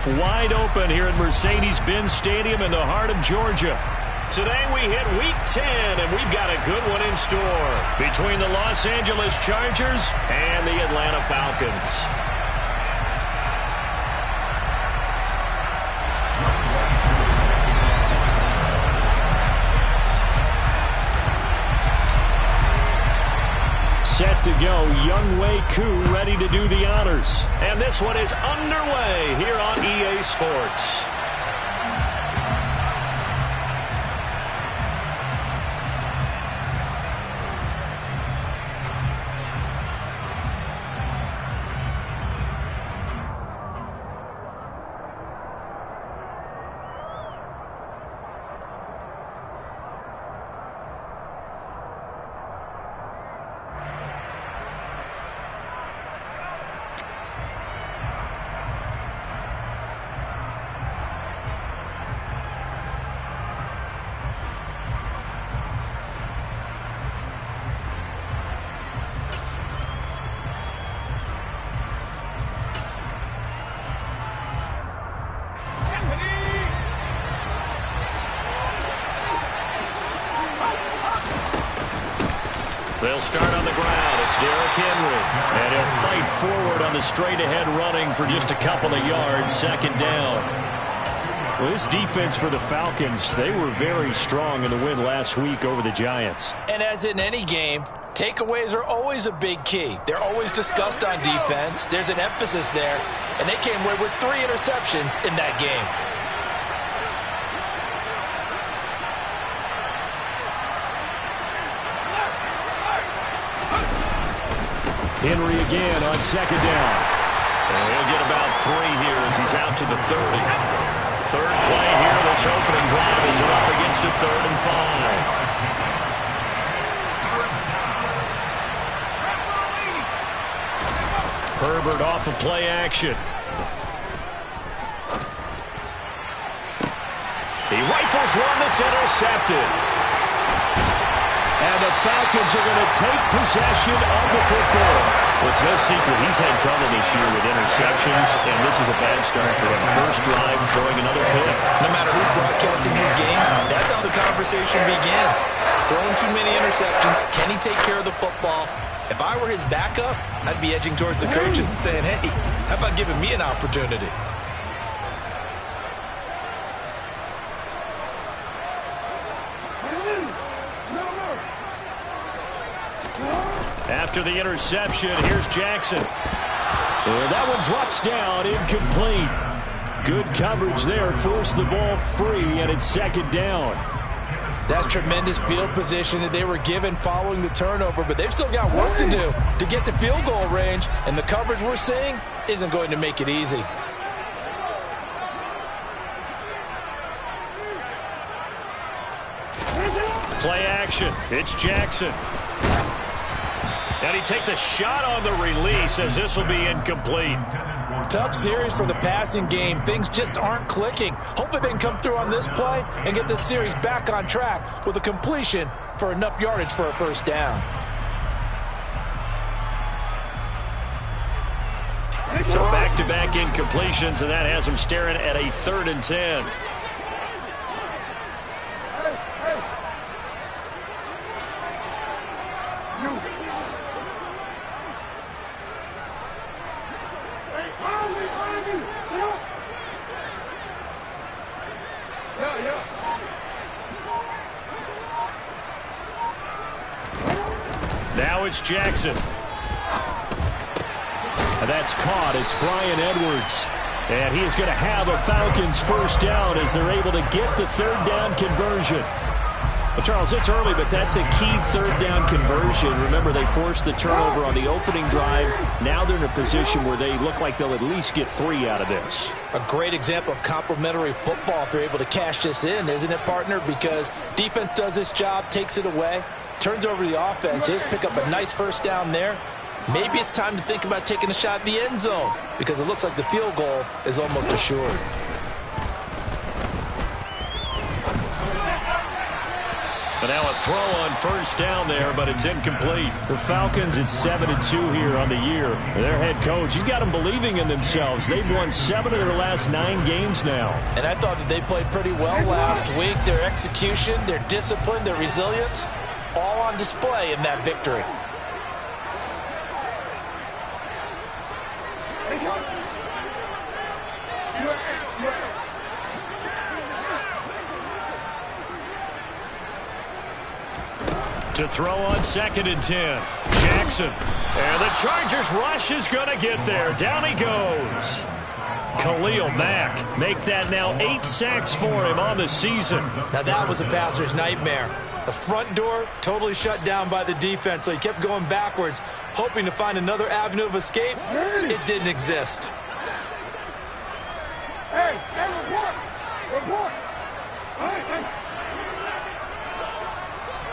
turf wide open here at Mercedes-Benz Stadium in the heart of Georgia. Today we hit Week 10, and we've got a good one in store between the Los Angeles Chargers and the Atlanta Falcons. Set to go, Younghoe Koo ready to do the honors. And this one is underway here on EA Sports. They'll start on the ground. It's Derrick Henry. And he'll fight forward on the straight-ahead running for just a couple of yards. Second down. Well, this defense for the Falcons, they were very strong in the win last week over the Giants. And as in any game, takeaways are always a big key. They're always discussed on defense. There's an emphasis there. And they came away with 3 interceptions in that game. Henry again on second down. And he'll get about 3 here as he's out to the 30. Third play here, this opening drive as they're up against a 3rd and 5. Herbert off of play action. He rifles one that's intercepted. And the Falcons are going to take possession of the football. Well, it's no secret he's had trouble this year with interceptions, and this is a bad start for him. First drive, throwing another pick. No matter who's broadcasting his game, that's how the conversation begins. Throwing too many interceptions. Can he take care of the football? If I were his backup, I'd be edging towards the coaches and saying, hey, how about giving me an opportunity? After the interception, here's Jackson. And that one drops down, incomplete. Good coverage there, forced the ball free, and it's second down. That's tremendous field position that they were given following the turnover, but they've still got work to do to get to field goal range, and the coverage we're seeing isn't going to make it easy. Play action. It's Jackson. And he takes a shot on the release as this will be incomplete. Tough series for the passing game. Things just aren't clicking. Hopefully they can come through on this play and get this series back on track with a completion for enough yardage for a first down. So back-to-back incompletions, and that has him staring at a 3rd and 10. Now it's Jackson. And that's caught. It's Bryan Edwards. And he is going to have a Falcons first down as they're able to get the 3rd down conversion. Well, Charles, it's early, but that's a key 3rd down conversion. Remember, they forced the turnover on the opening drive. Now they're in a position where they look like they'll at least get 3 out of this. A great example of complementary football if they're able to cash this in, isn't it, partner? Because defense does this job, takes it away, turns over the offense. Just pick up a nice first down there. Maybe it's time to think about taking a shot at the end zone because it looks like the field goal is almost assured. But now a throw on first down there, but it's incomplete. The Falcons at 7-2 here on the year. Their head coach, he's got them believing in themselves. They've won 7 of their last 9 games now. And I thought that they played pretty well last week. Their execution, their discipline, their resilience, all on display in that victory. To throw on 2nd and 10. Jackson. And the Chargers rush is going to get there. Down he goes. Khalil Mack. Make that now 8 sacks for him on the season. Now that was a passer's nightmare. The front door totally shut down by the defense, so he kept going backwards, hoping to find another avenue of escape. It didn't exist. Hey, report! Report! Hey.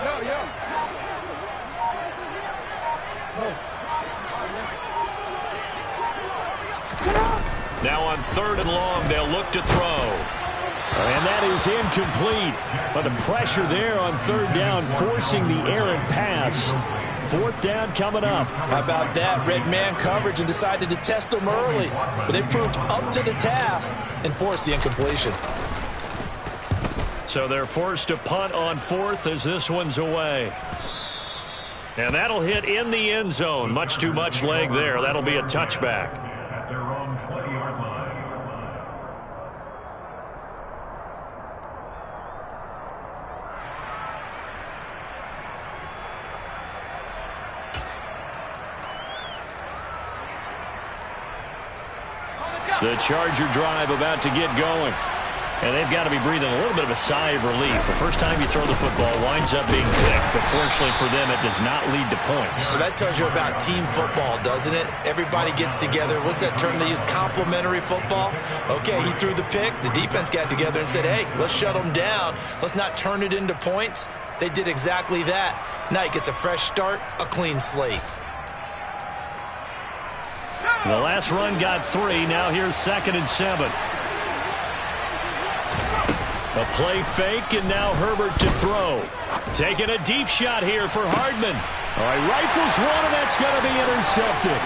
Yo. Now on 3rd and long, they'll look to throw. And that is incomplete. But the pressure there on 3rd down, forcing the errant pass. 4th down coming up. How about that? Red man coverage and decided to test them early. But they proved up to the task and forced the incompletion. So they're forced to punt on 4th as this one's away. And that'll hit in the end zone. Much too much leg there. That'll be a touchback. At their own 20-yard line. The Charger drive about to get going. And they've got to be breathing a little bit of a sigh of relief. The first time you throw the football winds up being quick, but fortunately for them, it does not lead to points. So that tells you about team football, doesn't it? Everybody gets together. What's that term they use? Complementary football? Okay, he threw the pick. The defense got together and said, hey, let's shut them down. Let's not turn it into points. They did exactly that. Now he gets a fresh start, a clean slate. The last run got 3. Now here's 2nd and 7. A play fake, and now Herbert to throw. Taking a deep shot here for Hardman. All right, rifles one, and that's going to be intercepted.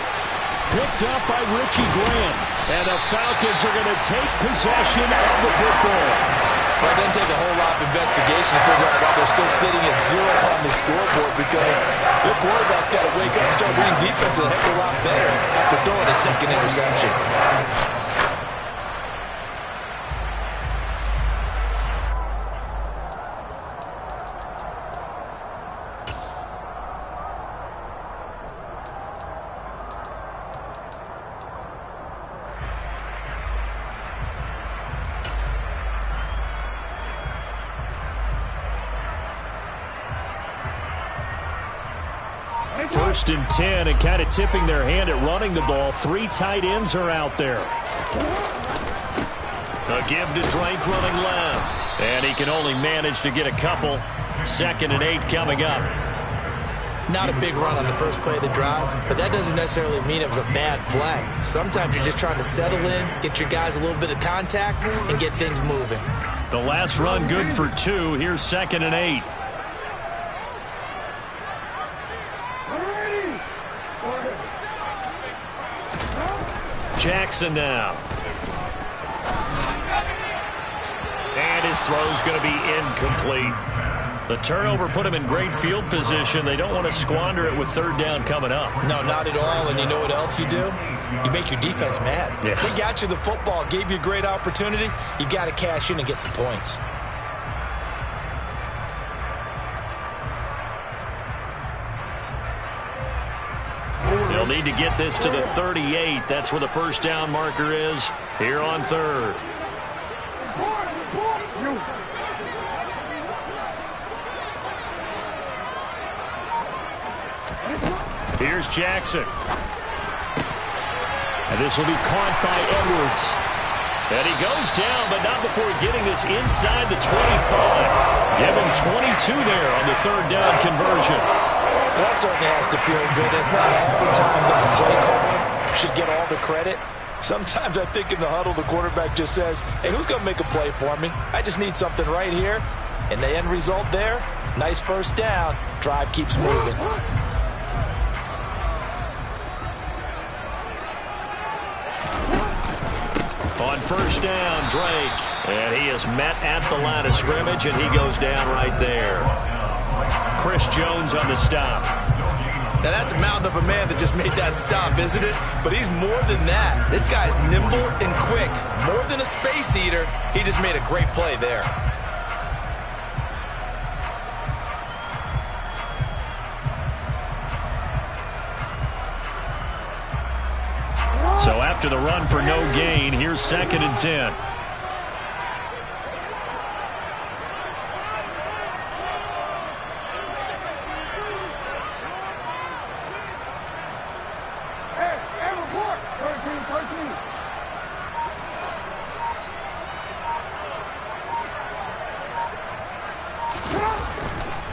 Picked up by Richie Grant. And the Falcons are going to take possession of the football. Well, it doesn't take a whole lot of investigation to figure out why they're still sitting at 0 on the scoreboard, because their quarterback's got to wake up and start reading defense a heck of a lot better after throwing a 2nd interception. First and 10, and kind of tipping their hand at running the ball. 3 tight ends are out there. A give to Drake running left. And he can only manage to get a couple. 2nd and 8 coming up. Not a big run on the first play of the drive, but that doesn't necessarily mean it was a bad play. Sometimes you're just trying to settle in, get your guys a little bit of contact, and get things moving. The last run good for 2. Here's 2nd and 8. Jackson now. And his throw's going to be incomplete. The turnover put him in great field position. They don't want to squander it with 3rd down coming up. No, not at all. And you know what else you do? You make your defense mad. Yeah. They got you the football, gave you a great opportunity. You got to cash in and get some points. They'll need to get this to the 38. That's where the first down marker is here on 3rd. Here's Jackson. And this will be caught by Edwards. And he goes down, but not before getting this inside the 25. Give him 22 there on the 3rd down conversion. Well, that certainly has to feel good. It's not all the time that the play caller should get all the credit. Sometimes I think in the huddle, the quarterback just says, hey, who's going to make a play for me? I just need something right here. And the end result there, nice first down. Drive keeps moving. On first down, Drake. And he is met at the line of scrimmage, and he goes down right there. Chris Jones on the stop. Now, that's a mountain of a man that just made that stop, isn't it? But he's more than that. This guy's nimble and quick. More than a space eater, he just made a great play there. So after the run for no gain, here's 2nd and 10.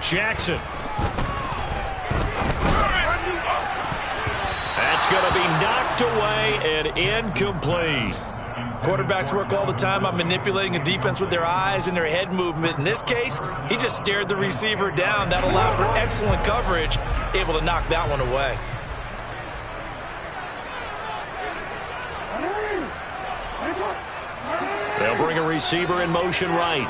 Jackson. That's going to be knocked away and incomplete. Quarterbacks work all the time on manipulating a defense with their eyes and their head movement. In this case, he just stared the receiver down. That allowed for excellent coverage, able to knock that one away. They'll bring a receiver in motion right.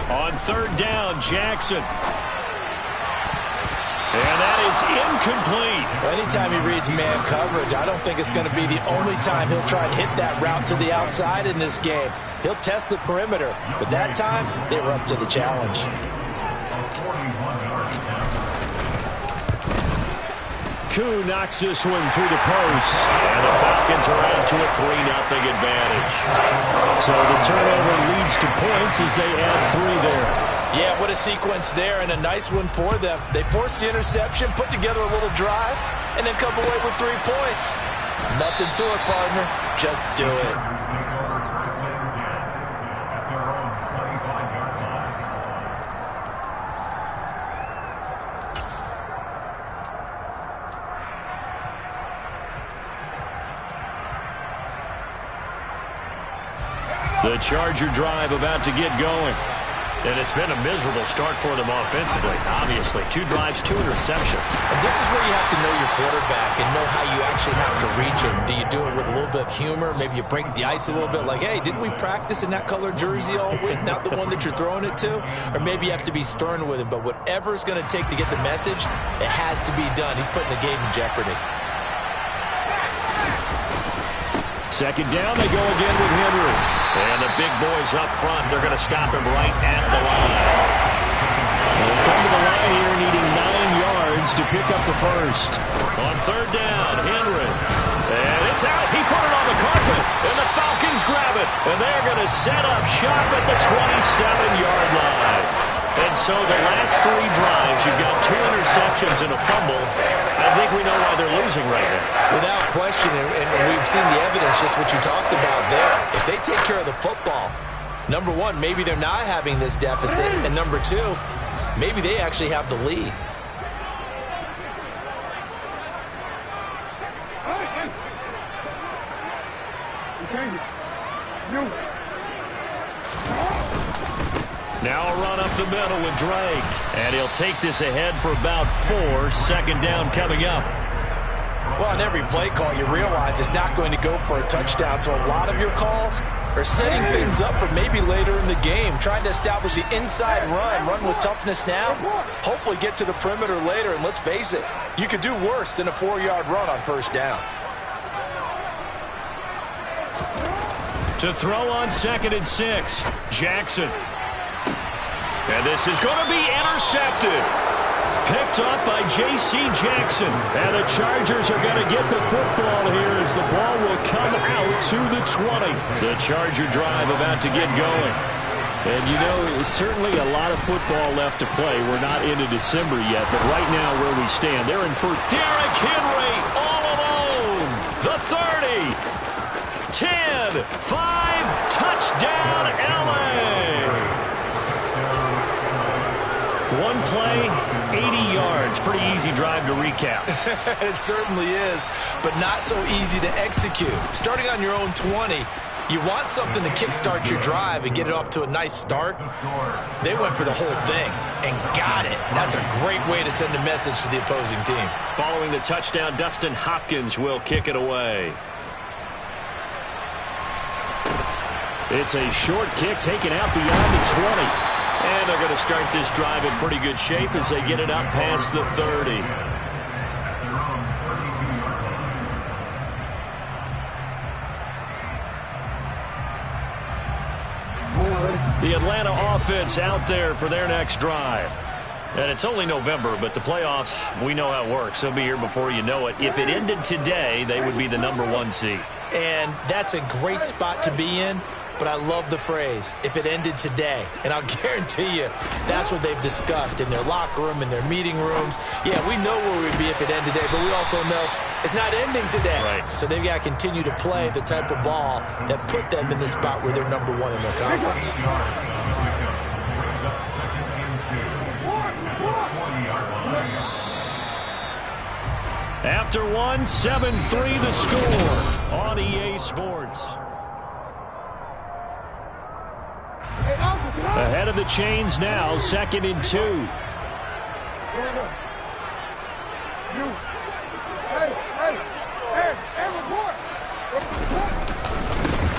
On 3rd down, Jackson. And that is incomplete. Well, anytime he reads man coverage, I don't think it's going to be the only time he'll try to hit that route to the outside in this game. He'll test the perimeter, but that time they were up to the challenge. Koo knocks this one through the post, and the Falcons are out to a 3-0 advantage. So the turnover leads to points as they add 3 there. Yeah, what a sequence there, and a nice one for them. They forced the interception, put together a little drive, and then come away with 3 points. Nothing to it, partner. Just do it. The Charger drive about to get going. And it's been a miserable start for them offensively, obviously. 2 drives, 2 interceptions. And this is where you have to know your quarterback and know how you actually have to reach him. Do you do it with a little bit of humor? Maybe you break the ice a little bit like, hey, didn't we practice in that color jersey all week, not the one that you're throwing it to? Or maybe you have to be stern with him. But whatever it's going to take to get the message, it has to be done. He's putting the game in jeopardy. 2nd down, they go again with Henry. And the big boys up front, they're going to stop him right at the line. They come to the line here needing 9 yards to pick up the first. On 3rd down, Henry. And it's out. He put it on the carpet. And the Falcons grab it. And they're going to set up shop at the 27-yard line. And so the last 3 drives, you've got 2 interceptions and a fumble. I think we know why they're losing right now. Without question, and we've seen the evidence, just what you talked about there. If they take care of the football, number 1, maybe they're not having this deficit. And number 2, maybe they actually have the lead. Now a run up the middle with Drake. And he'll take this ahead for about 4. 2nd down coming up. Well, on every play call, you realize it's not going to go for a touchdown. So a lot of your calls are setting things up for maybe later in the game, trying to establish the inside run with toughness now, hopefully get to the perimeter later. And let's face it, you could do worse than a 4-yard run on 1st down. To throw on 2nd and 6, Jackson. And this is going to be intercepted. Picked up by J.C. Jackson. And the Chargers are going to get the football here as the ball will come out to the 20. The Charger drive about to get going. And, you know, certainly a lot of football left to play. We're not into December yet, but right now where we stand, they're in for Derrick Henry all alone. The 30, 10, 5, touchdown, LA! One play, 80 yards. Pretty easy drive to recap. It certainly is, but not so easy to execute. Starting on your own 20, you want something to kickstart your drive and get it off to a nice start. They went for the whole thing and got it. That's a great way to send a message to the opposing team. Following the touchdown, Dustin Hopkins will kick it away. It's a short kick taken out beyond the 20. And they're going to start this drive in pretty good shape as they get it up past the 30. The Atlanta offense out there for their next drive. And it's only November, but the playoffs, we know how it works. They'll be here before you know it. If it ended today, they would be the #1 seed. And that's a great spot to be in. But I love the phrase, if it ended today. And I'll guarantee you, that's what they've discussed in their locker room, in their meeting rooms. Yeah, we know where we'd be if it ended today, but we also know it's not ending today. Right. So they've got to continue to play the type of ball that put them in the spot where they're #1 in their conference. After one, 7-3 the score on EA Sports. Ahead of the chains now, 2nd and 2.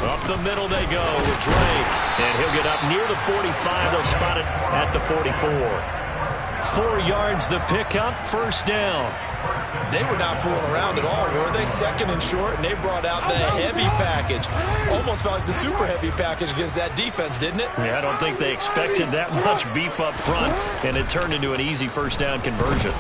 Up the middle they go with Drake. And he'll get up near the 45. They'll spot it at the 44. 4 yards the pickup, 1st down. They were not fooling around at all, were they? 2nd and short, and they brought out the heavy package. Almost felt like the super heavy package against that defense, didn't it? Yeah, I don't think they expected that much beef up front, and it turned into an easy 1st down conversion.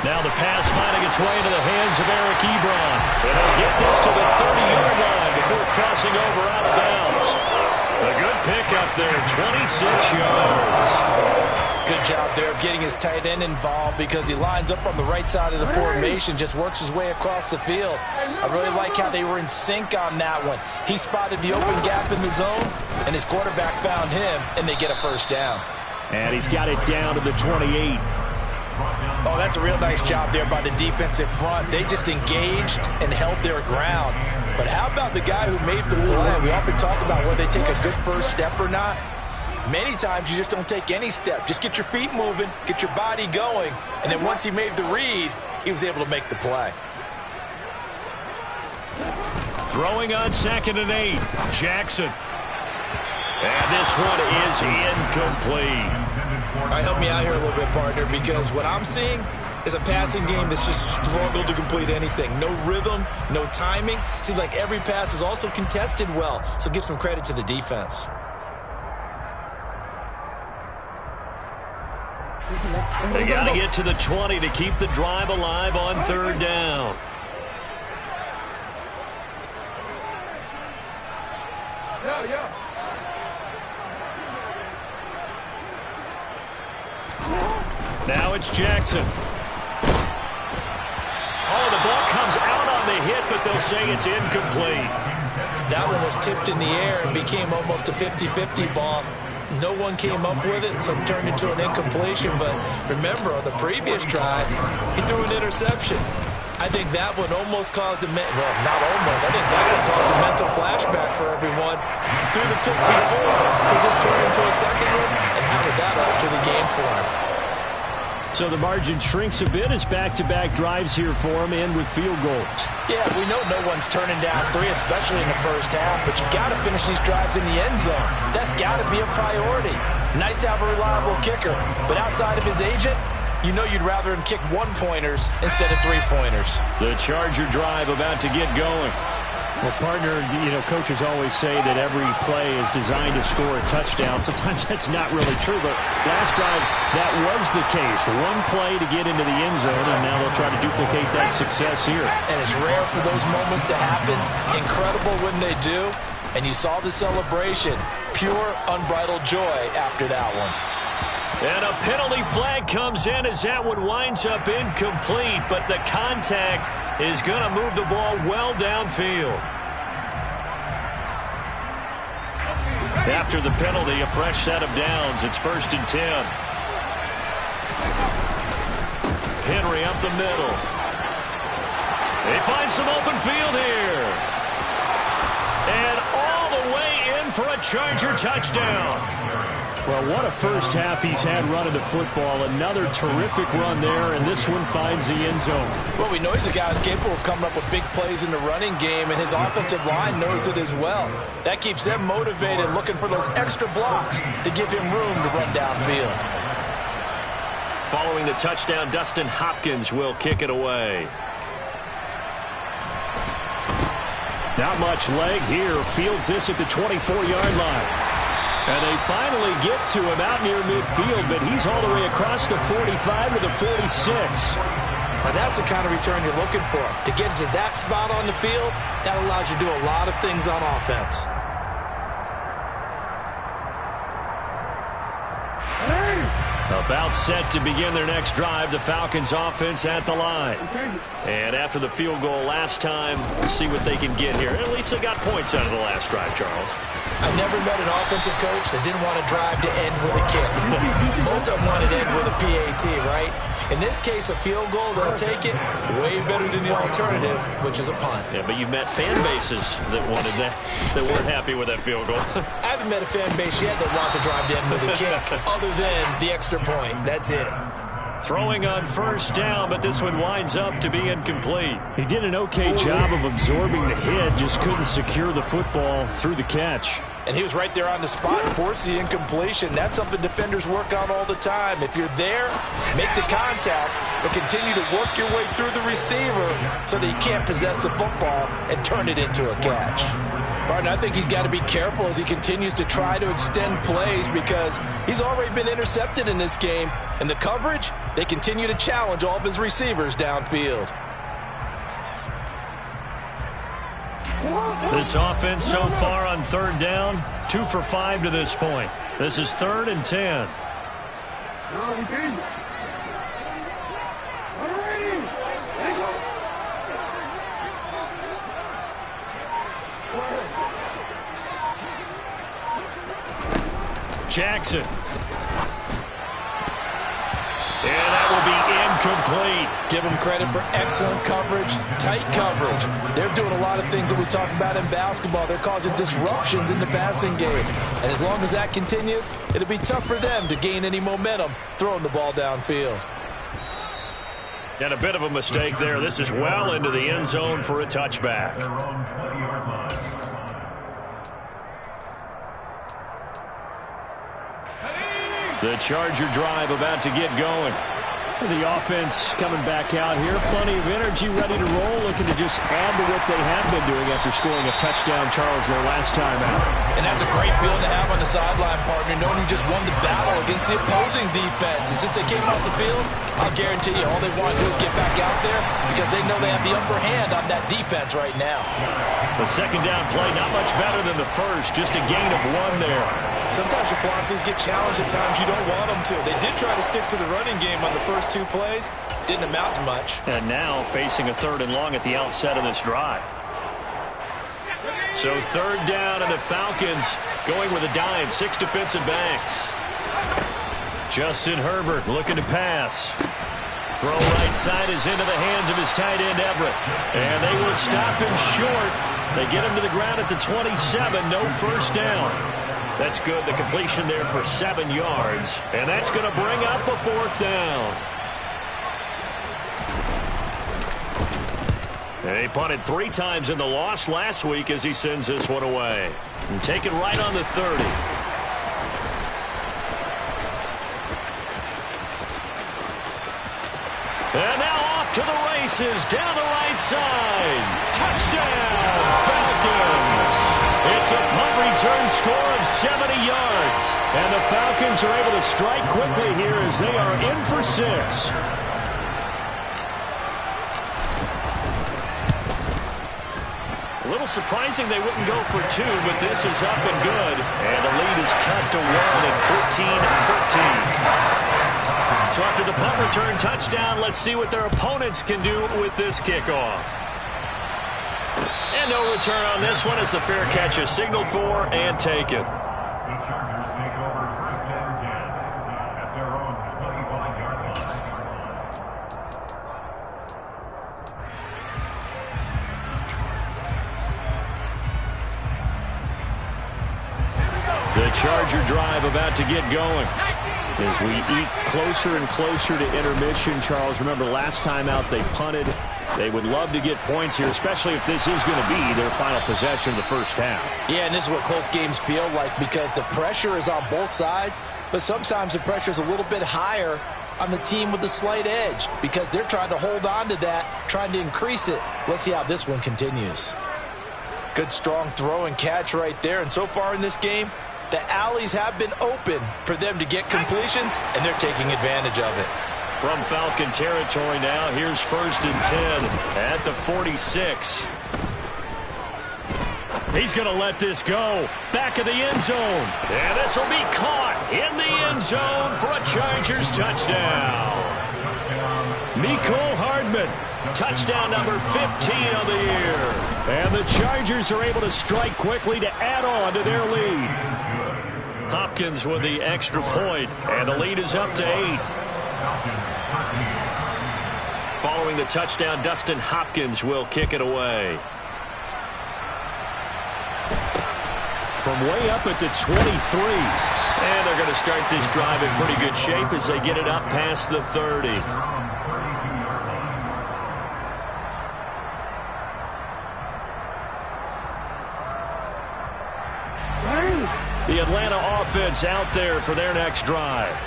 Now the pass finding its way into the hands of Eric Ebron. And they'll get this to the 30-yard line before crossing over out of bounds. A good pickup there, 26 yards. Good job there of getting his tight end involved because he lines up on the right side of the formation, just works his way across the field. I really like how they were in sync on that one. He spotted the open gap in the zone, and his quarterback found him, and they get a 1st down. And he's got it down to the 28. Oh, that's a real nice job there by the defensive front. They just engaged and held their ground. But how about the guy who made the play? We often talk about whether they take a good first step or not. Many times you just don't take any step. Just get your feet moving, get your body going, and then once he made the read, he was able to make the play. Throwing on 2nd and 8, Jackson. And this one is incomplete. All right, help me out here a little bit, partner, because what I'm seeing is a passing game that's just struggled to complete anything. No rhythm, no timing. Seems like every pass is also contested well, so give some credit to the defense. They got to get to the 20 to keep the drive alive on 3rd down. Yeah. Now it's Jackson. Oh, the ball comes out on the hit, but they'll say it's incomplete. That one was tipped in the air and became almost a 50-50 ball. No one came up with it, so it turned into an incompletion. But remember, on the previous drive, he threw an interception. I think that one almost caused not almost. I think that one caused a mental flashback for everyone. Threw the pick before. Could this turn into a second one? And how would that alter the game for him? So the margin shrinks a bit as back-to-back drives here for him and with field goals. Yeah, we know no one's turning down 3, especially in the first half, but you got to finish these drives in the end zone. That's got to be a priority. Nice to have a reliable kicker, but outside of his agent, you know you'd rather him kick 1-pointers instead of 3-pointers. The Charger drive about to get going. Well, partner, coaches always say that every play is designed to score a touchdown. Sometimes that's not really true, but last drive, that was the case. One play to get into the end zone, and now they'll try to duplicate that success here. And it's rare for those moments to happen. Incredible when they do. And you saw the celebration. Pure, unbridled joy after that one. And a penalty flag comes in as that one winds up incomplete, but the contact is going to move the ball well downfield. After the penalty, a fresh set of downs. It's 1st and 10. Henry up the middle. They find some open field here. And all the way in for a Charger touchdown. Well, what a first half he's had running the football. Another terrific run there, and this one finds the end zone. Well, we know he's a guy who's capable of coming up with big plays in the running game, and his offensive line knows it as well. That keeps them motivated, looking for those extra blocks to give him room to run downfield. Following the touchdown, Dustin Hopkins will kick it away. Not much leg here. Fields this at the 24-yard line. And they finally get to him out near midfield, but he's all the way across the 45 to the 46. And that's the kind of return you're looking for. To get to that spot on the field, that allows you to do a lot of things on offense. About set to begin their next drive, the Falcons offense at the line. And after the field goal last time, let's see what they can get here. At least they got points out of the last drive, Charles. I've never met an offensive coach that didn't want to drive to end with a kick. Most of them want to end with a PAT, right? In this case, a field goal, they'll take it way better than the alternative, which is a punt. Yeah, but you've met fan bases that wanted that weren't happy with that field goal. I haven't met a fan base yet that wants to drive to end with a kick, other than the extra point. That's it. Throwing on 1st down, but this one winds up to be incomplete. He did an okay job of absorbing the hit, just couldn't secure the football through the catch. And he was right there on the spot and forced the incompletion. That's something defenders work on all the time. If you're there, make the contact, but continue to work your way through the receiver so that he can't possess the football and turn it into a catch. Barton, I think he's got to be careful as he continues to try to extend plays because he's already been intercepted in this game. And the coverage, they continue to challenge all of his receivers downfield. This offense so far on 3rd down, 2 for 5 to this point. This is 3rd and 10. Jackson. And that will be incomplete. Give them credit for excellent coverage, tight coverage. They're doing a lot of things that we talk about in basketball. They're causing disruptions in the passing game. And as long as that continues, it'll be tough for them to gain any momentum throwing the ball downfield. And a bit of a mistake there. This is well into the end zone for a touchback. The Charger drive about to get going. The offense coming back out here. Plenty of energy, ready to roll, looking to just add to what they have been doing after scoring a touchdown, Charles, their last time out. And that's a great feeling to have on the sideline, partner, knowing you just won the battle against the opposing defense. And since they came off the field, I'll guarantee you all they want to do is get back out there because they know they have the upper hand on that defense right now. The 2nd down play, not much better than the first, just a gain of 1 there. Sometimes your philosophies get challenged at times you don't want them to. They did try to stick to the running game on the first 2 plays. Didn't amount to much. And now facing a 3rd and long at the outset of this drive. So 3rd down, and the Falcons going with a dime. 6 defensive backs. Justin Herbert looking to pass. Throw right side is into the hands of his tight end Everett. And they will stop him short. They get him to the ground at the 27. No 1st down. That's good. The completion there for 7 yards. And that's going to bring up a 4th down. He punted 3 times in the loss last week as he sends this one away. And take it right on the 30. And now off to the races down the right side. Touchdown, Falcons. It's a punt return score of 70 yards. And the Falcons are able to strike quickly here as they are in for 6. A little surprising they wouldn't go for two, but this is up and good. And the lead is cut to 1 at 14-13. So after the punt return touchdown, let's see what their opponents can do with this kickoff. And no return on this one as the fair catch is signaled for and taken. The Chargers take over first and 10 at their own 25-yard line. The Charger drive about to get going. As we eat closer and closer to intermission, Charles, remember last time out they punted. They would love to get points here, especially if this is going to be their final possession of the first half. Yeah, and this is what close games feel like because the pressure is on both sides, but sometimes the pressure is a little bit higher on the team with the slight edge because they're trying to hold on to that, trying to increase it. Let's see how this one continues. Good strong throw and catch right there, and so far in this game, the alleys have been open for them to get completions, and they're taking advantage of it. From Falcon territory now, here's first and 10 at the 46. He's going to let this go. Back of the end zone. And this will be caught in the end zone for a Chargers touchdown. Mecole Hardman, touchdown number 15 of the year. And the Chargers are able to strike quickly to add on to their lead. Hopkins with the extra point, and the lead is up to 8. Following the touchdown, Dustin Hopkins will kick it away. From way up at the 23. And they're going to start this drive in pretty good shape as they get it up past the 30. The Atlanta offense out there for their next drive.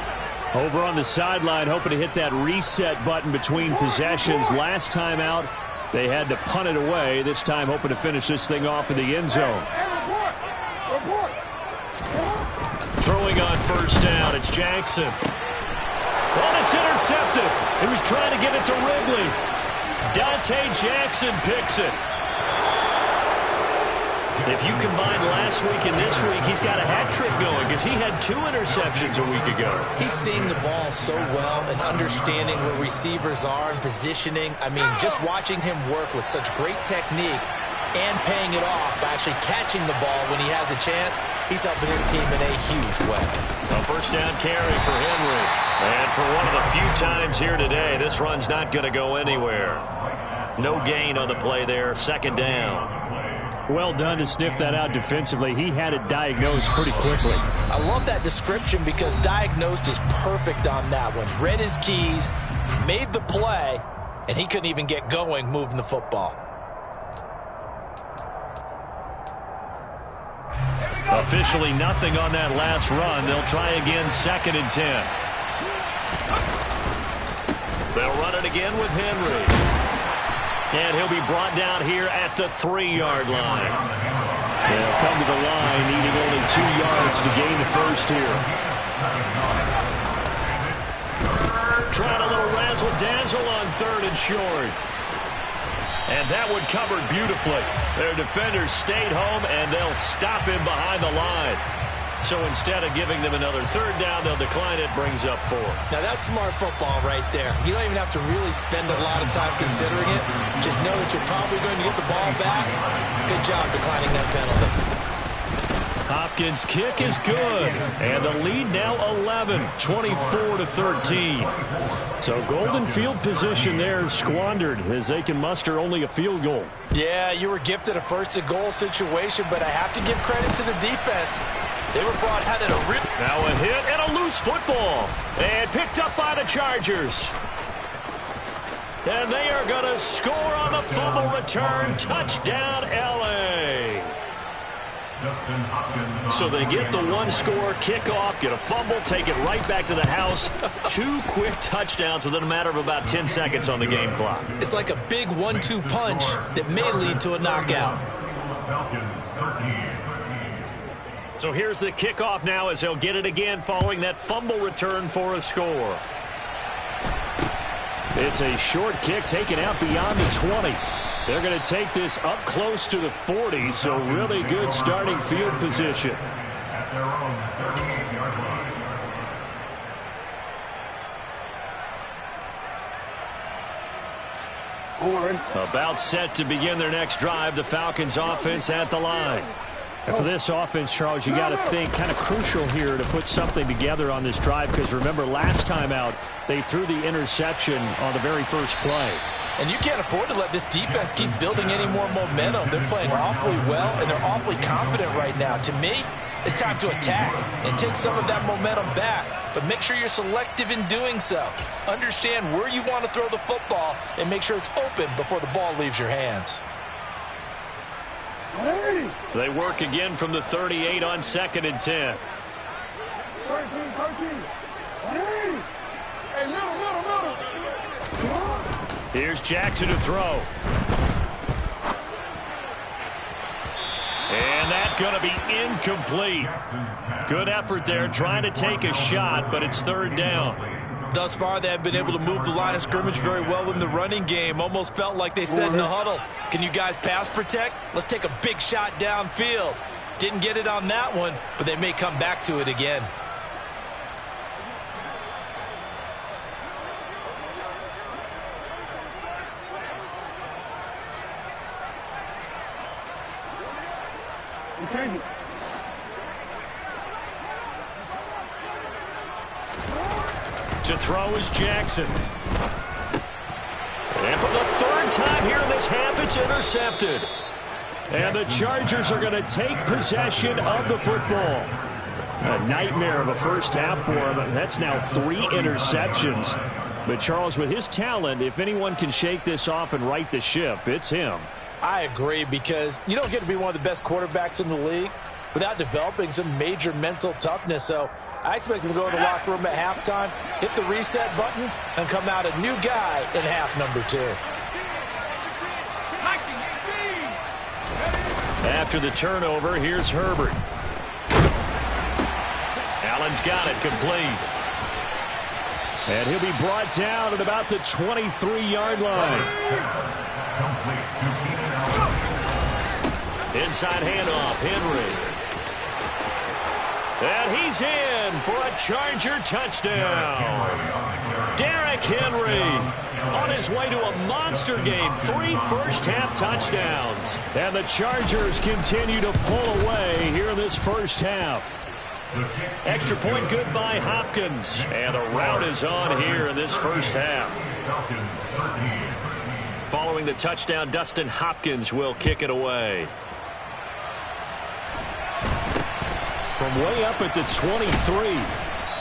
Over on the sideline, hoping to hit that reset button between possessions. Last time out, they had to punt it away. This time, hoping to finish this thing off in the end zone. Throwing on first down, it's Jackson. Oh, it's intercepted. He was trying to get it to Ridley. Dante Jackson picks it. If you combine last week and this week, he's got a hat trick going because he had 2 interceptions a week ago. He's seeing the ball so well and understanding where receivers are and positioning. I mean, just watching him work with such great technique and paying it off by actually catching the ball when he has a chance, he's helping his team in a huge way. A first down carry for Henry. And for one of the few times here today, this run's not going to go anywhere. No gain on the play there, second down. Well done to sniff that out defensively. He had it diagnosed pretty quickly. I love that description because diagnosed is perfect on that one. Read his keys, made the play, and he couldn't even get going moving the football. Officially nothing on that last run. They'll try again, second and 10. They'll run it again with Henry. And he'll be brought down here at the 3-yard line. They'll come to the line, needing only 2 yards to gain the first here. Trying a little razzle-dazzle on third and short. And that one covered beautifully. Their defenders stayed home, and they'll stop him behind the line. So instead of giving them another third down, they'll decline it, brings up 4. Now that's smart football right there. You don't even have to really spend a lot of time considering it. Just know that you're probably going to get the ball back. Good job declining that penalty. Hopkins' kick is good. And the lead now 11, 24-13. So golden field position there squandered as they can muster only a field goal. Yeah, you were gifted a first-and-goal situation, but I have to give credit to the defense. They were brought out at a real... Now a hit and a loose football. And picked up by the Chargers. And they are going to score on the fumble return. Touchdown, L.A. So they get the 1-score kickoff, get a fumble, take it right back to the house. 2 quick touchdowns within a matter of about 10 seconds on the game clock. It's like a big 1-2 punch that may lead to a knockout. So here's the kickoff now as they'll get it again following that fumble return for a score. It's a short kick taken out beyond the 20. They're going to take this up close to the 40, so really good starting field position. At their own 38-yard line. About set to begin their next drive, the Falcons offense at the line. And for this offense, Charles, you got to think kind of crucial here to put something together on this drive, because remember last time out they threw the interception on the very first play. And you can't afford to let this defense keep building any more momentum. They're playing awfully well, and they're awfully confident right now. To me, it's time to attack and take some of that momentum back. But make sure you're selective in doing so. Understand where you want to throw the football and make sure it's open before the ball leaves your hands. They work again from the 38 on 2nd and 10. Here's Jackson to throw. And that's going to be incomplete. Good effort there trying to take a shot, but it's 3rd down. Thus far, they have been able to move the line of scrimmage very well in the running game. Almost felt like they said in the huddle, can you guys pass protect? Let's take a big shot downfield. Didn't get it on that one, but they may come back to it again. To throw is Jackson. And for the 3rd time here in this half, it's intercepted. And the Chargers are going to take possession of the football. A nightmare of a first half for him. That's now 3 interceptions. But Charles, with his talent, if anyone can shake this off and right the ship, it's him. I agree, because you don't get to be one of the best quarterbacks in the league without developing some major mental toughness. So I expect him to go in the locker room at halftime, hit the reset button, and come out a new guy in half number 2. After the turnover, here's Herbert. Allen's got it complete. And he'll be brought down at about the 23-yard line. Inside handoff, Henry. And he's in for a Charger touchdown. Derrick Henry on his way to a monster game. 3 first-half touchdowns. And the Chargers continue to pull away here in this first half. Extra point good by Hopkins. And the route is on here in this first half. Following the touchdown, Dustin Hopkins will kick it away. From way up at the 23.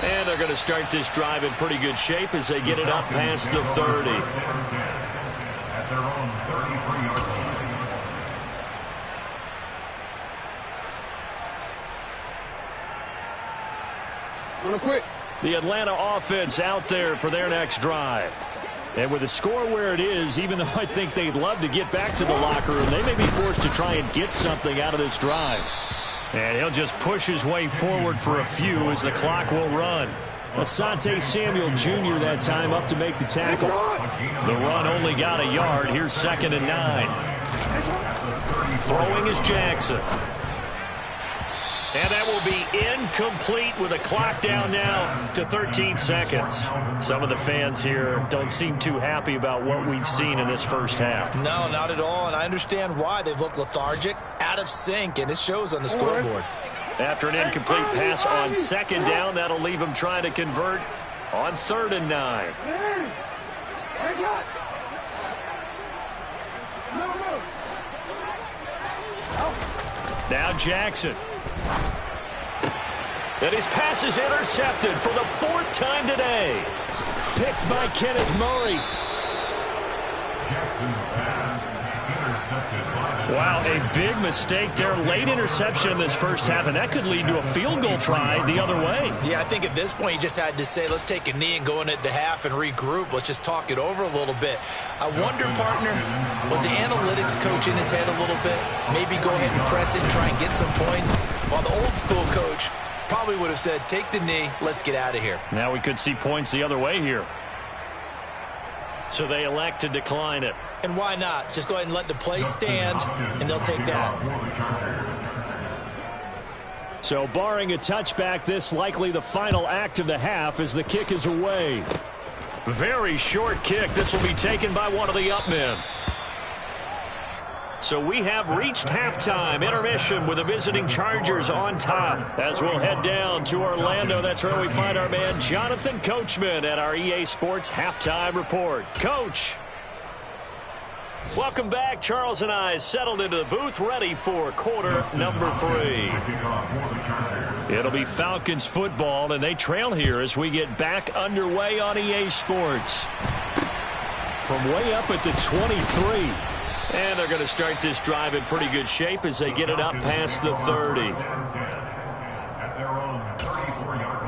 And they're going to start this drive in pretty good shape as they get it up past the 30. At their own 33-yard line. The Atlanta offense out there for their next drive. And with the score where it is, even though I think they'd love to get back to the locker room, they may be forced to try and get something out of this drive. And he'll just push his way forward for a few as the clock will run. Asante Samuel Jr. that time up to make the tackle. The run only got a yard. Here's 2nd and 9. Throwing is Jackson. And that will be incomplete with a clock down now to 13 seconds. Some of the fans here don't seem too happy about what we've seen in this first half. No, not at all, and I understand why. They've looked lethargic, out of sync, and it shows on the scoreboard. After an incomplete pass on 2nd down, that'll leave them trying to convert on 3rd and 9. Now Jackson. And his pass is intercepted for the 4th time today. Picked by Kenneth Murray. Wow, a big mistake there. Late interception in this first half, and that could lead to a field goal try the other way. Yeah, I think at this point you just had to say, let's take a knee and go in at the half and regroup. Let's just talk it over a little bit. I wonder, partner, was the analytics coach in his head a little bit? Maybe go ahead and press it and try and get some points. While the old school coach probably would have said, take the knee, let's get out of here. Now we could see points the other way here. So they elect to decline it. And why not? Just go ahead and let the play stand, and they'll take that. So barring a touchback, this likely the final act of the half as the kick is away. Very short kick. This will be taken by one of the up men. So we have reached halftime. Intermission with the visiting Chargers on top. As we'll head down to Orlando, that's where we find our man Jonathan Coachman at our EA Sports Halftime Report. Coach. Welcome back. Charles and I settled into the booth ready for quarter number 3. It'll be Falcons football, and they trail here as we get back underway on EA Sports. From way up at the 23. And they're going to start this drive in pretty good shape as they get it up past the 30. At their own 34-yard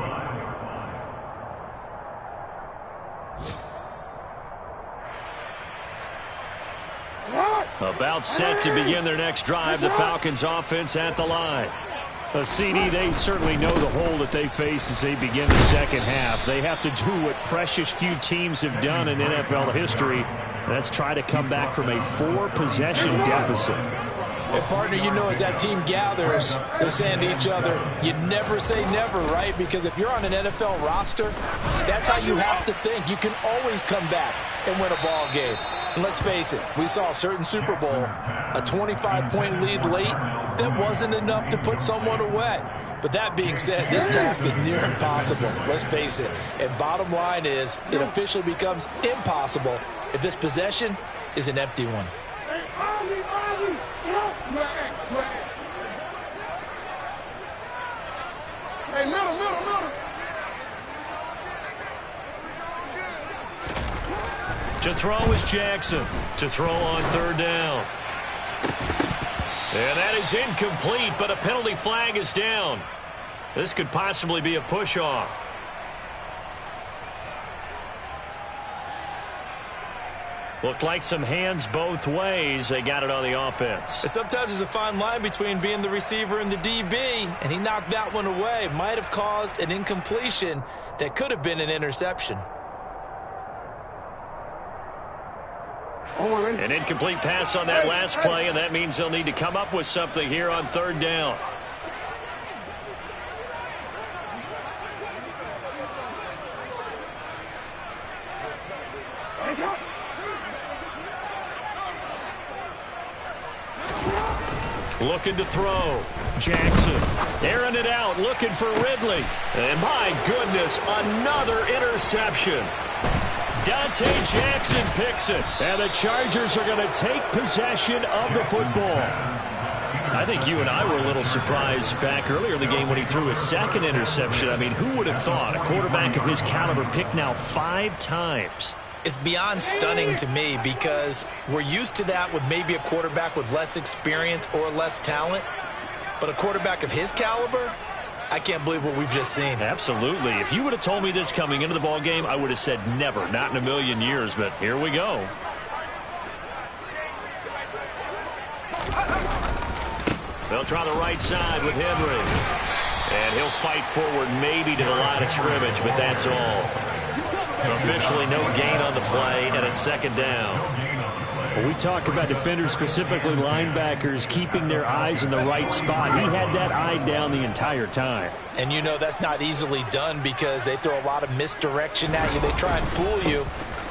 line. About set to begin their next drive, the Falcons offense at the line. CD, they certainly know the hole that they face as they begin the second half. They have to do what precious few teams have done in NFL history. That's try to come back from a 4-possession deficit. And partner, you know, as that team gathers, they're saying to each other, you never say never, right? Because if you're on an NFL roster, that's how you have to think. You can always come back and win a ball game. And let's face it, we saw a certain Super Bowl, a 25-point lead late, that wasn't enough to put someone away. But that being said, this task is near impossible. Let's face it. And bottom line is, it officially becomes impossible if this possession is an empty one. Hey, middle. To throw is Jackson. To throw on third down. And that is incomplete, but a penalty flag is down. This could possibly be a push-off. Looked like some hands both ways. They got it on the offense. Sometimes there's a fine line between being the receiver and the DB, and he knocked that one away. Might have caused an incompletion that could have been an interception. An incomplete pass on that last play, and that means they'll need to come up with something here on third down. Looking to throw. Jackson airing it out, looking for Ridley. And my goodness, another interception. Dante Jackson picks it. And the Chargers are going to take possession of the football. I think you and I were a little surprised back earlier in the game when he threw his second interception. I mean, who would have thought a quarterback of his caliber picked now 5 times? It's beyond stunning to me because we're used to that with maybe a quarterback with less experience or less talent. But a quarterback of his caliber, I can't believe what we've just seen. Absolutely. If you would have told me this coming into the ball game, I would have said never, not in a million years. But here we go. They'll try the right side with Henry. And he'll fight forward maybe to the line of scrimmage, but that's all. Officially no gain on the play, and it's second down. When we talk about defenders, specifically linebackers, keeping their eyes in the right spot, he had that eye down the entire time. And you know that's not easily done because they throw a lot of misdirection at you. They try and fool you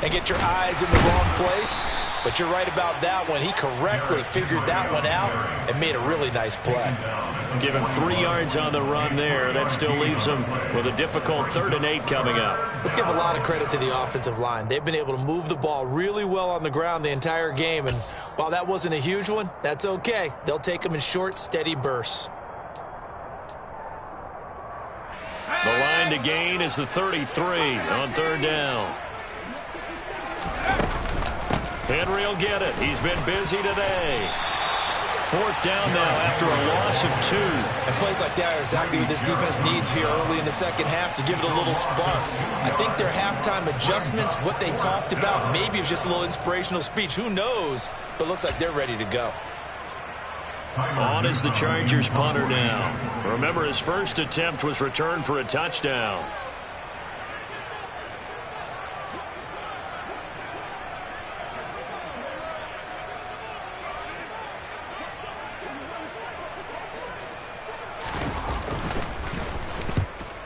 and get your eyes in the wrong place. But you're right about that one. He correctly figured that one out and made a really nice play. Give him 3 yards on the run there. That still leaves him with a difficult 3rd and 8 coming up. Let's give a lot of credit to the offensive line. They've been able to move the ball really well on the ground the entire game. And while that wasn't a huge one, that's okay. They'll take them in short, steady bursts. The line to gain is the 33 on 3rd down. Henry will get it. He's been busy today. 4th down now after a loss of 2. And plays like that are exactly what this defense needs here early in the second half to give it a little spark. I think their halftime adjustments, what they talked about, maybe it was just a little inspirational speech. Who knows? But looks like they're ready to go. On is the Chargers punter now. Remember, his first attempt was returned for a touchdown.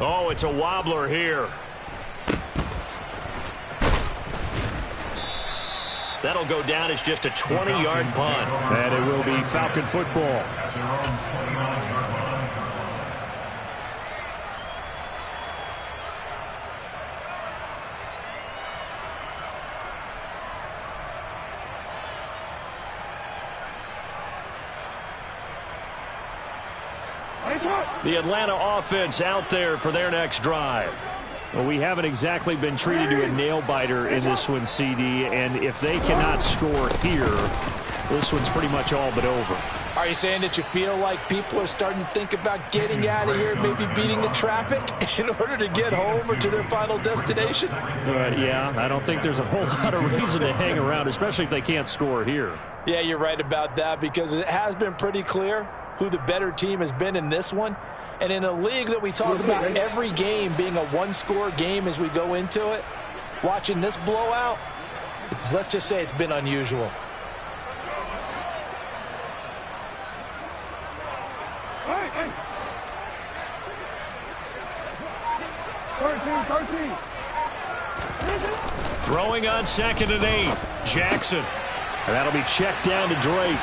Oh, it's a wobbler here. That'll go down as just a 20-yard punt. And it will be Falcon football. The Atlanta offense out there for their next drive. Well, we haven't exactly been treated to a nail-biter in this one, CD, and if they cannot score here, this one's pretty much all but over. Are you saying that you feel like people are starting to think about getting out of here, maybe beating the traffic in order to get home or to their final destination? Yeah, I don't think there's a whole lot of reason to hang around, especially if they can't score here. Yeah, you're right about that, because it has been pretty clear who the better team has been in this one. And in a league that we talk about every game being a one-score game as we go into it, watching this blowout, let's just say it's been unusual. Throwing on 2nd and 8. Jackson. And that'll be checked down to Drake.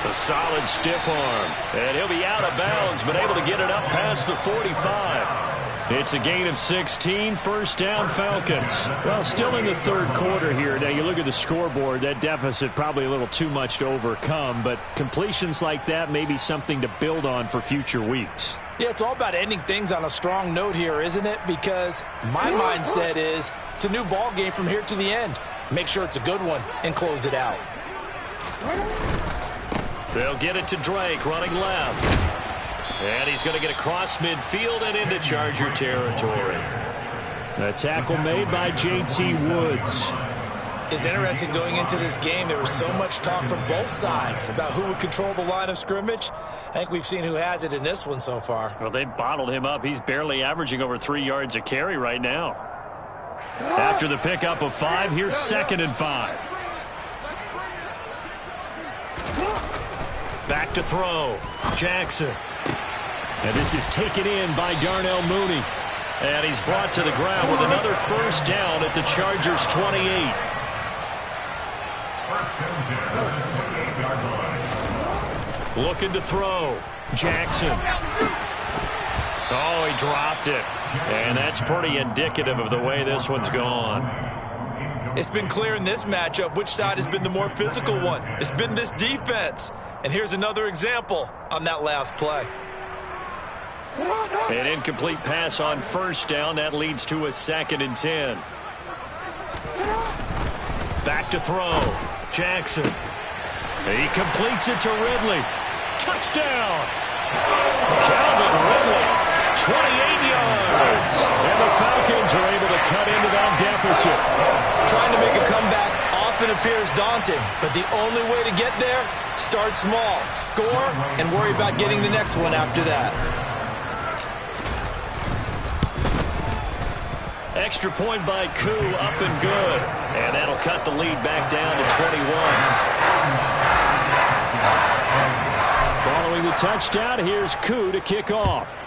A solid stiff arm. And he'll be out of bounds, but able to get it up past the 45. It's a gain of 16, first down Falcons. Well, still in the third quarter here. Now, you look at the scoreboard, that deficit probably a little too much to overcome, but completions like that may be something to build on for future weeks. Yeah, it's all about ending things on a strong note here, isn't it? Because my mindset is it's a new ball game from here to the end. Make sure it's a good one and close it out. They'll get it to Drake, running left. And he's going to get across midfield and into Charger territory. A tackle made by J.T. Woods. It's interesting going into this game. There was so much talk from both sides about who would control the line of scrimmage. I think we've seen who has it in this one so far. Well, they bottled him up. He's barely averaging over 3 yards a carry right now. After the pickup of 5, here's 2nd and 5. Back to throw. Jackson. And this is taken in by Darnell Mooney. And he's brought to the ground with another first down at the Chargers' 28. Looking to throw. Jackson. Oh, he dropped it. And that's pretty indicative of the way this one's gone. It's been clear in this matchup which side has been the more physical one. It's been this defense. And here's another example on that last play. An incomplete pass on first down. That leads to a 2nd and 10. Back to throw. Jackson. He completes it to Ridley. Touchdown! Calvin Ridley, 28 yards. And the Falcons are able to cut into that deficit. Trying to make a comeback often appears daunting, but the only way to get there, start small, score, and worry about getting the next one after that. Extra point by Koo, up and good. And that'll cut the lead back down to 21. Following the touchdown, here's Koo to kick off.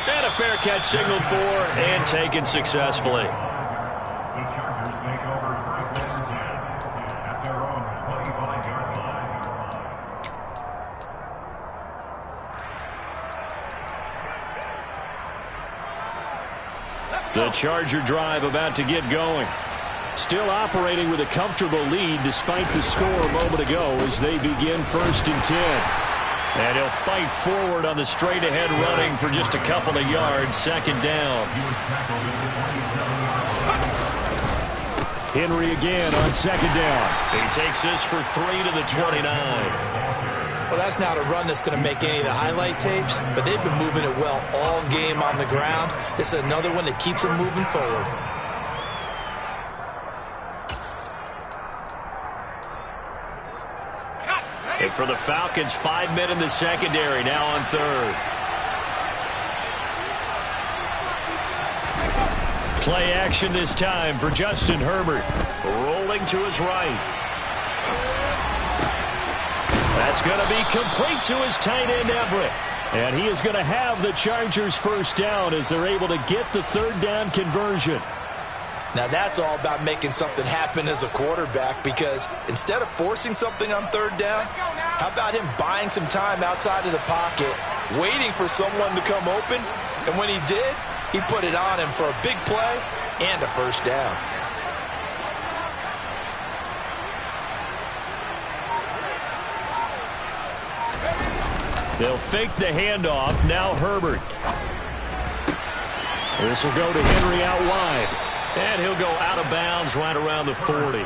And a fair catch signaled for and taken successfully. The Chargers take over 1st and 10 at their own 25-yard line. The Charger drive about to get going. Still operating with a comfortable lead despite the score a moment ago as they begin 1st and 10. And he'll fight forward on the straight-ahead running for just a couple of yards, 2nd down. Henry again on 2nd down. He takes this for 3 to the 29. Well, that's not a run that's going to make any of the highlight tapes, but they've been moving it well all game on the ground. This is another one that keeps them moving forward. And for the Falcons, 5 men in the secondary, now on 3rd. Play action this time for Justin Herbert. Rolling to his right. That's going to be complete to his tight end, Everett. And he is going to have the Chargers first down as they're able to get the third down conversion. Now that's all about making something happen as a quarterback, because instead of forcing something on third down, how about him buying some time outside of the pocket, waiting for someone to come open, and when he did, he put it on him for a big play and a first down. They'll fake the handoff. Now Herbert. This will go to Henry out wide. And he'll go out of bounds right around the 40.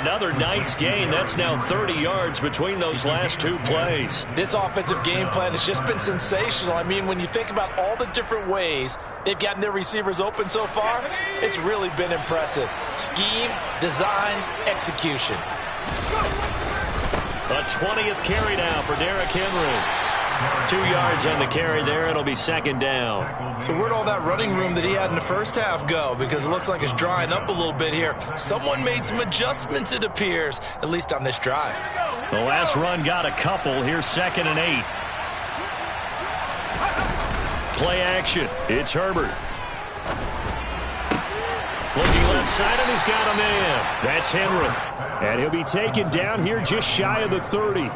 Another nice gain. That's now 30 yards between those last two plays. This offensive game plan has just been sensational. I mean, when you think about all the different ways they've gotten their receivers open so far, it's really been impressive. Scheme, design, execution. A 20th carry now for Derrick Henry. 2 yards on the carry there. It'll be second down. So where'd all that running room that he had in the first half go? Because it looks like it's drying up a little bit here. Someone made some adjustments, it appears, at least on this drive. The last run got a couple. Here's 2nd and 8. Play action. It's Herbert. Looking left side, and he's got a man. That's Henry. And he'll be taken down here just shy of the 30.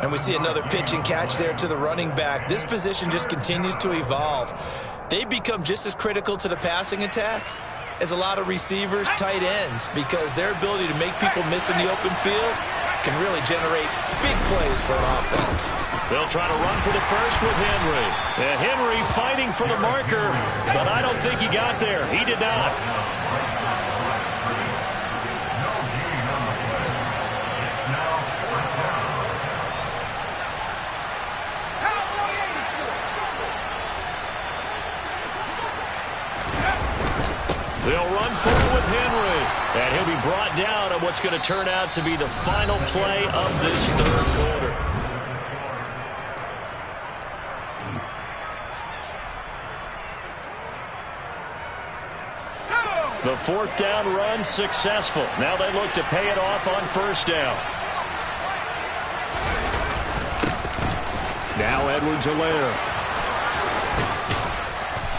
And we see another pitch and catch there to the running back. This position just continues to evolve. They become just as critical to the passing attack as a lot of receivers, tight ends, because their ability to make people miss in the open field can really generate big plays for an offense. They'll try to run for the first with Henry. And Henry fighting for the marker, but I don't think he got there. He did not. They'll run forward with Henry, and he'll be brought down on what's going to turn out to be the final play of this third quarter. The fourth down run successful. Now they look to pay it off on first down. Now Edwards-Helaire.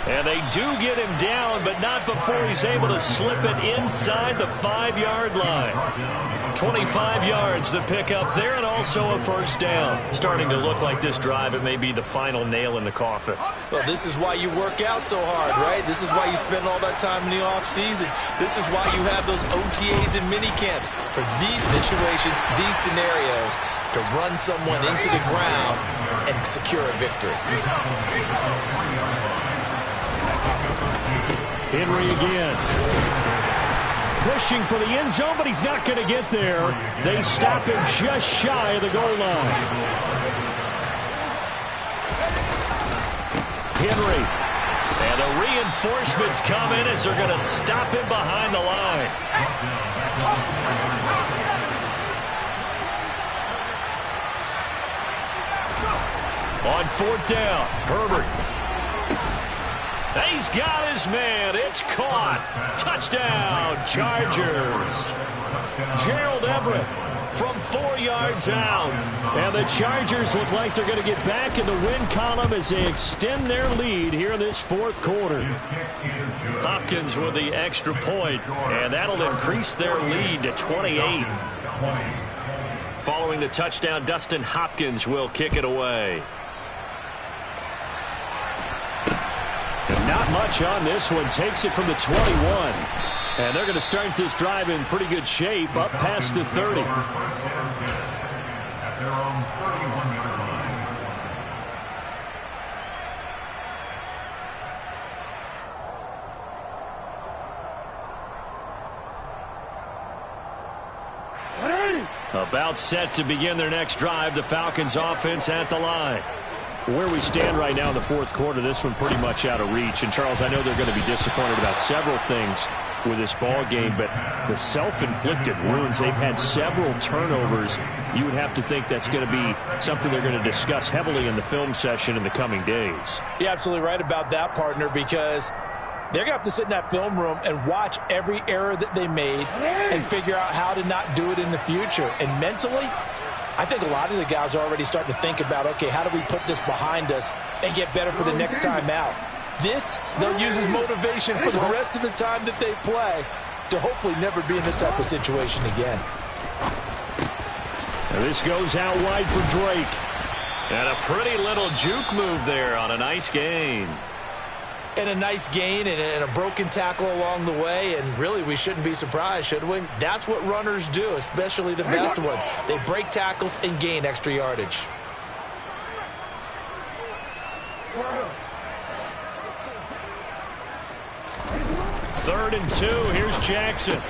And they do get him down, but not before he's able to slip it inside the 5-yard line. 25 yards the pickup there, and also a first down. Starting to look like this drive, it may be the final nail in the coffin. Well, this is why you work out so hard, right? This is why you spend all that time in the offseason. This is why you have those OTAs and minicamps. For these situations, these scenarios, to run someone into the ground and secure a victory. Henry again. Pushing for the end zone, but he's not going to get there. They stop him just shy of the goal line. Henry. And the reinforcements come in as they're going to stop him behind the line. On fourth down, Herbert. He's got his man. It's caught. Touchdown, Chargers. Gerald Everett from 4 yards out. And the Chargers look like they're going to get back in the win column as they extend their lead here in this fourth quarter. Hopkins with the extra point, and that'll increase their lead to 28. Following the touchdown, Dustin Hopkins will kick it away. And not much on this one. Takes it from the 21. And they're going to start this drive in pretty good shape up past the 30. About set to begin their next drive. The Falcons offense at the line. Where we stand right now in the fourth quarter, this one pretty much out of reach. And, Charles, I know they're going to be disappointed about several things with this ball game, but the self-inflicted wounds, they've had several turnovers. You would have to think that's going to be something they're going to discuss heavily in the film session in the coming days. You're absolutely right about that, partner, because they're going to have to sit in that film room and watch every error that they made and figure out how to not do it in the future. And mentally, I think a lot of the guys are already starting to think about, okay, how do we put this behind us and get better for the next time out? This, they'll use as motivation for the rest of the time that they play to hopefully never be in this type of situation again. And this goes out wide for Drake. And a pretty little juke move there on a nice gain. And a nice gain and a broken tackle along the way, and really we shouldn't be surprised, should we? That's what runners do, especially the best ones. They break tackles and gain extra yardage. Third and 2. Here's Jackson.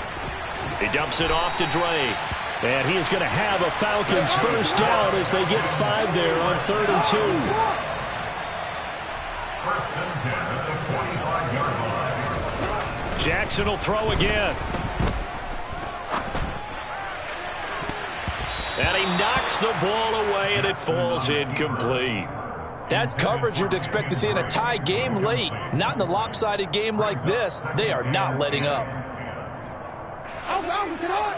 He dumps it off to Drake. And he is going to have a Falcons first down as they get 5 there on 3rd and 2. First and 10 at the 45-yard line. Jackson will throw again. And he knocks the ball away, and it falls incomplete. That's coverage you'd expect to see in a tie game late. Not in a lopsided game like this. They are not letting up.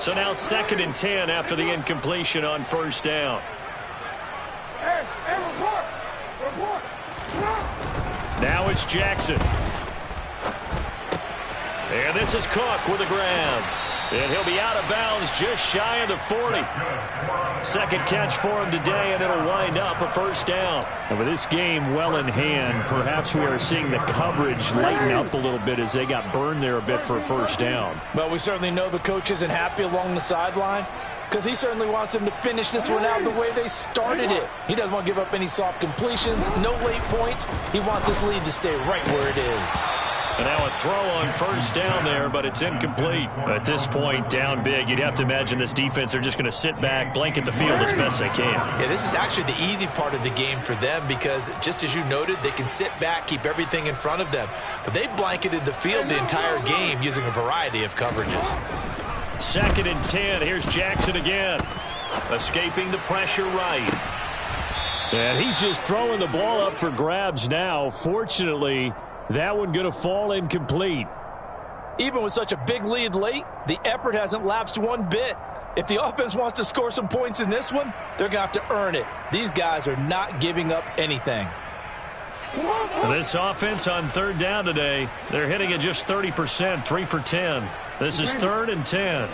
So now 2nd and 10 after the incompletion on first down. Now it's Jackson. And this is Cook with a grab. And he'll be out of bounds just shy of the 40. Second catch for him today, and it'll wind up a first down. And with this game well in hand, perhaps we are seeing the coverage lighten up a little bit as they got burned there a bit for a first down. Well, we certainly know the coach isn't happy along the sideline because he certainly wants them to finish this one out the way they started it. He doesn't want to give up any soft completions, no late points. He wants his lead to stay right where it is. And now a throw on first down there, but it's incomplete. At this point, down big, you'd have to imagine this defense are just going to sit back, blanket the field as best they can. Yeah, this is actually the easy part of the game for them because, just as you noted, they can sit back, keep everything in front of them. But they blanketed the field the entire game using a variety of coverages. 2nd and 10. Here's Jackson again. Escaping the pressure right. And he's just throwing the ball up for grabs now. Fortunately, that one going to fall incomplete. Even with such a big lead late, the effort hasn't lapsed one bit. If the offense wants to score some points in this one, they're going to have to earn it. These guys are not giving up anything. This offense on 3rd down today, they're hitting at just 30%, 3 for 10. This is 3rd and 10.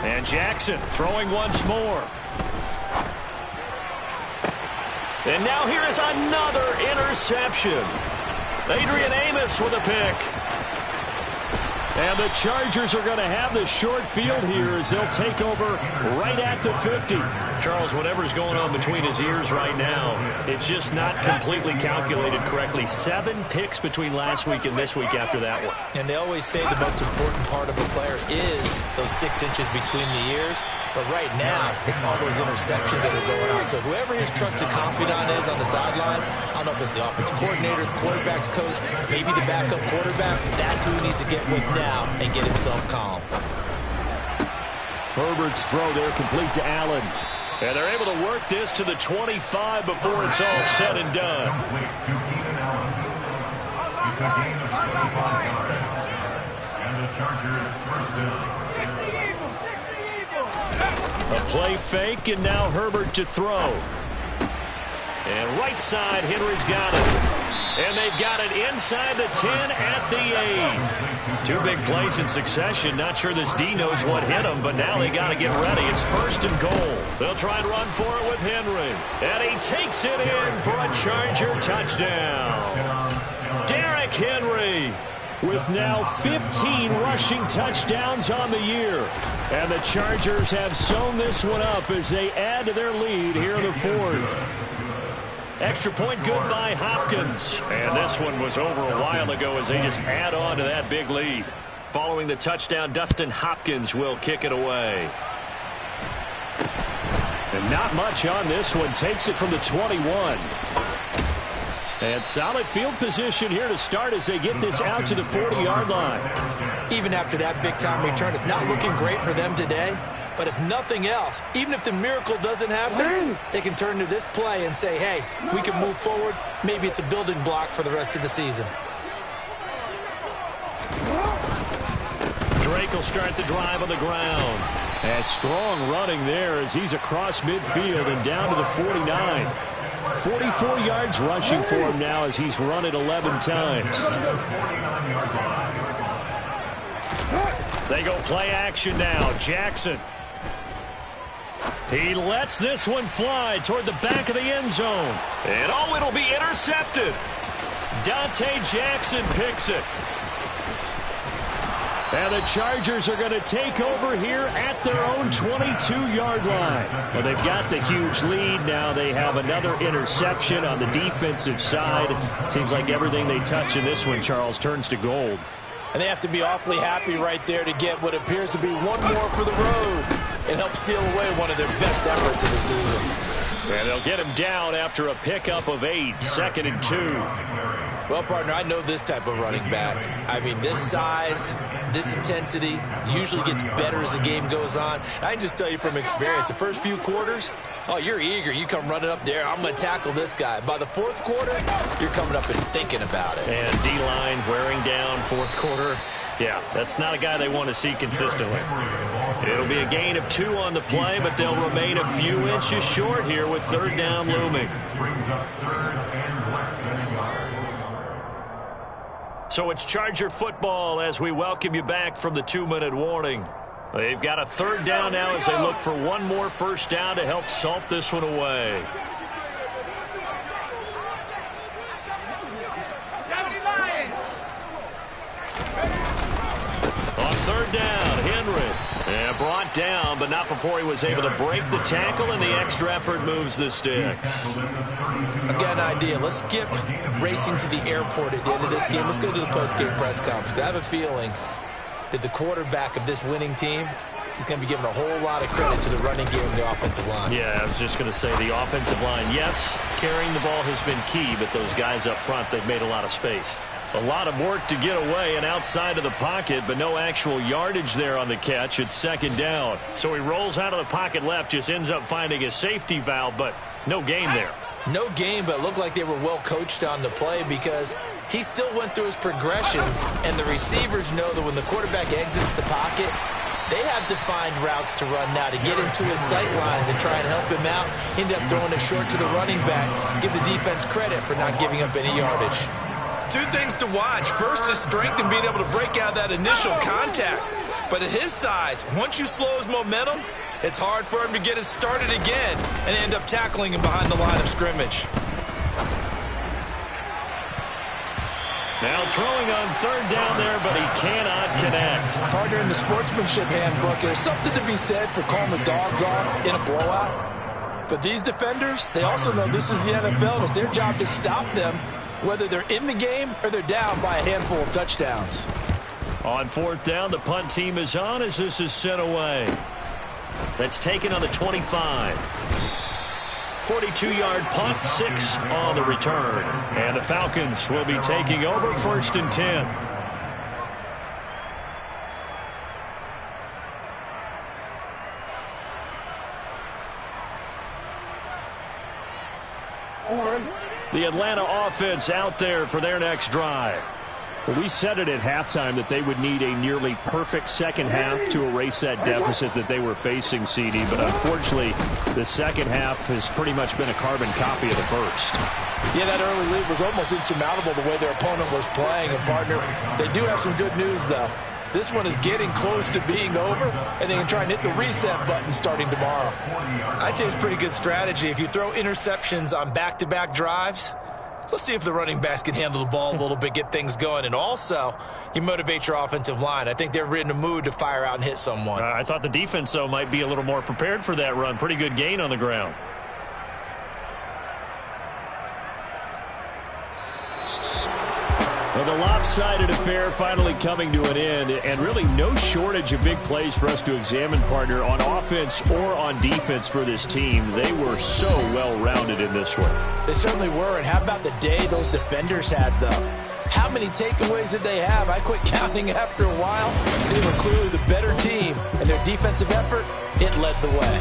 And Jackson throwing once more. And now here is another interception. Adrian Amos with a pick. And the Chargers are going to have the short field here as they'll take over right at the 50. Charles, whatever's going on between his ears right now, it's just not completely calculated correctly. 7 picks between last week and this week after that one. And they always say the most important part of a player is those 6 inches between the ears. But right now, it's all those interceptions that are going on. So whoever his trusted confidant is on the sidelines, I don't know if it's the offensive coordinator, the quarterback's coach, maybe the backup quarterback, that's who he needs to get with now and get himself calm. Herbert's throw there complete to Allen. And they're able to work this to the 25 before it's all said and done. It's a gain of 25 yards. And the Chargers first down. A play fake, and now Herbert to throw. And right side, Henry's got it. And they've got it inside the 10 at the 8. 2 big plays in succession. Not sure this D knows what hit him, but now they got to get ready. It's 1st and goal. They'll try and run for it with Henry. And he takes it in for a Charger touchdown. Derrick Henry with now 15 rushing touchdowns on the year. And the Chargers have sewn this one up as they add to their lead here in the 4th. Extra point good by Hopkins. And this one was over a while ago as they just add on to that big lead. Following the touchdown, Dustin Hopkins will kick it away. And not much on this one. Takes it from the 21. And solid field position here to start as they get this out to the 40-yard line. Even after that big-time return, it's not looking great for them today. But if nothing else, even if the miracle doesn't happen, they can turn to this play and say, hey, we can move forward. Maybe it's a building block for the rest of the season. Drake will start the drive on the ground. And strong running there as he's across midfield and down to the 49. 44 yards rushing for him now as he's run it 11 times. They go play action now. Jackson. He lets this one fly toward the back of the end zone. And oh, it'll be intercepted. Dante Jackson picks it. And the Chargers are going to take over here at their own 22-yard line. Well, they've got the huge lead. Now they have another interception on the defensive side. Seems like everything they touch in this one, Charles, turns to gold. And they have to be awfully happy right there to get what appears to be one more for the road and help seal away one of their best efforts of the season. And they'll get him down after a pickup of 8, 2nd and 2. Well, partner, I know this type of running back. I mean, this size, this intensity usually gets better as the game goes on. I can just tell you from experience, the first few quarters, oh, you're eager. You come running up there, I'm going to tackle this guy. By the fourth quarter, you're coming up and thinking about it. And D-line wearing down fourth quarter. Yeah, that's not a guy they want to see consistently. It'll be a gain of 2 on the play, but they'll remain a few inches short here with 3rd down looming. So it's Charger football as we welcome you back from the 2-minute warning. They've got a 3rd down now as they look for one more first down to help salt this one away. On 3rd down, Henry. And brought down, but not before he was able to break the tackle, and the extra effort moves the sticks. I've got an idea. Let's skip racing to the airport at the end of this game. Let's go to the post-game press conference. I have a feeling that the quarterback of this winning team is going to be given a whole lot of credit to the running game and the offensive line. Yeah, I was just going to say the offensive line, yes, carrying the ball has been key, but those guys up front, they've made a lot of space. A lot of work to get away and outside of the pocket, but no actual yardage there on the catch. It's 2nd down. So he rolls out of the pocket left, just ends up finding a safety valve, but no gain there. No gain, but it looked like they were well coached on the play because he still went through his progressions, and the receivers know that when the quarterback exits the pocket, they have defined routes to run now to get into his sight lines and try and help him out. End up throwing it short to the running back. Give the defense credit for not giving up any yardage. 2 things to watch. First is strength and being able to break out that initial contact. But at his size, once you slow his momentum, it's hard for him to get it started again and end up tackling him behind the line of scrimmage. Now throwing on 3rd down there, but he cannot connect. Partner, in the sportsmanship handbook, there's something to be said for calling the dogs off in a blowout. But these defenders, they also know this is the NFL, and it's their job to stop them, whether they're in the game or they're down by a handful of touchdowns. On 4th down, the punt team is on as this is sent away. That's taken on the 25. 42-yard punt, 6 on the return. And the Falcons will be taking over 1st and 10. The Atlanta offense out there for their next drive. Well, we said it at halftime that they would need a nearly perfect second half to erase that deficit that they were facing, CD. But unfortunately, the second half has pretty much been a carbon copy of the first. Yeah, that early lead was almost insurmountable the way their opponent was playing. And, partner, they do have some good news, though. This one is getting close to being over, and they can try and hit the reset button starting tomorrow. I'd say it's pretty good strategy. If you throw interceptions on back-to-back drives, let's see if the running backs can handle the ball a little bit, get things going. And also, you motivate your offensive line. I think they're in a mood to fire out and hit someone. I thought the defense, though, might be a little more prepared for that run. Pretty good gain on the ground. Well, the lopsided affair finally coming to an end, and really no shortage of big plays for us to examine, partner, on offense or on defense for this team. They were so well-rounded in this one. They certainly were, and how about the day those defenders had, though? How many takeaways did they have? I quit counting after a while. They were clearly the better team, and their defensive effort, it led the way.